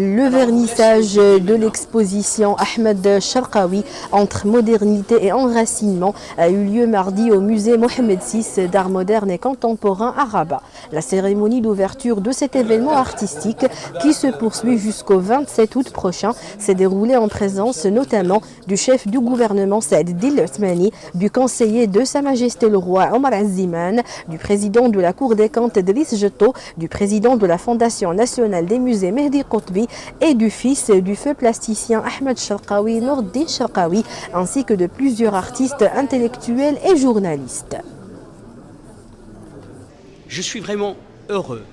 Le vernissage de l'exposition Ahmed Sharqawi entre modernité et enracinement a eu lieu mardi au musée Mohamed VI d'art moderne et contemporain à Rabat. La cérémonie d'ouverture de cet événement artistique qui se poursuit jusqu'au 27 août prochain s'est déroulée en présence notamment du chef du gouvernement Saad Dil Othmani, du conseiller de Sa Majesté le Roi Omar Aziman, du président de la Cour des comptes Driss Jetto, du président de la Fondation nationale des musées Mehdi Qotbi et du fils du feu plasticien Ahmed Sharqawi, Nourdin Sharqawi, ainsi que de plusieurs artistes intellectuels et journalistes. Je suis vraiment heureux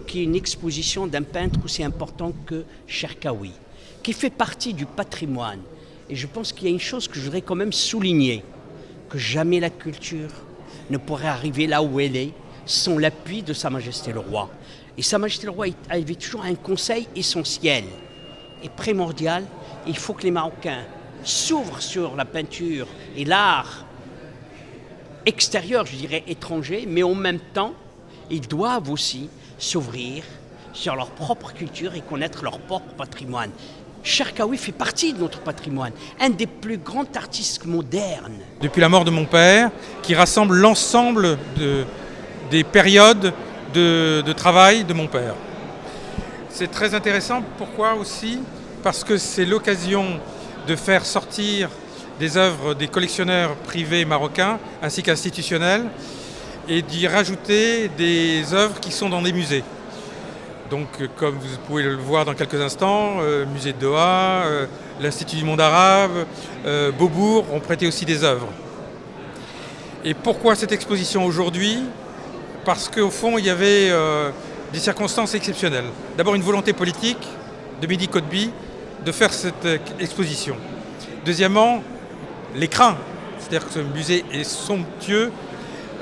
qu'il y ait une exposition d'un peintre aussi important que Sharqawi, qui fait partie du patrimoine. Et je pense qu'il y a une chose que je voudrais quand même souligner, que jamais la culture ne pourrait arriver là où elle est sans l'appui de Sa Majesté le Roi. Et Sa Majesté le Roi avait toujours un conseil essentiel et primordial. Il faut que les Marocains s'ouvrent sur la peinture et l'art extérieur, je dirais étranger, mais en même temps, ils doivent aussi s'ouvrir sur leur propre culture et connaître leur propre patrimoine. Sharqawi fait partie de notre patrimoine, un des plus grands artistes modernes. Depuis la mort de mon père, qui rassemble l'ensemble des périodes de travail de mon père. C'est très intéressant, pourquoi aussi? Parce que c'est l'occasion de faire sortir des œuvres des collectionneurs privés marocains ainsi qu'institutionnels et d'y rajouter des œuvres qui sont dans des musées. Donc comme vous pouvez le voir dans quelques instants, musée de Doha, l'Institut du monde arabe, Beaubourg ont prêté aussi des œuvres. Et pourquoi cette exposition aujourd'hui? Parce qu'au fond, il y avait des circonstances exceptionnelles. D'abord, une volonté politique de Mehdi Qotbi de faire cette exposition. Deuxièmement, l'écrin. C'est-à-dire que ce musée est somptueux,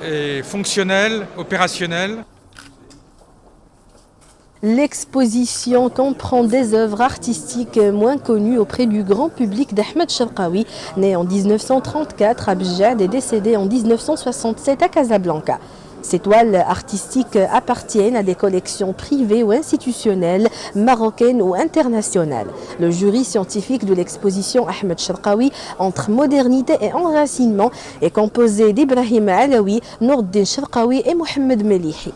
et fonctionnel, opérationnel. L'exposition comprend des œuvres artistiques moins connues auprès du grand public d'Ahmed Sharqawi, né en 1934 à Bjad et décédé en 1967 à Casablanca. Ces toiles artistiques appartiennent à des collections privées ou institutionnelles, marocaines ou internationales. Le jury scientifique de l'exposition Ahmed Sharqawi entre modernité et enracinement est composé d'Ibrahim Alaoui, Nourdin Sharqawi et Mohamed Melihi.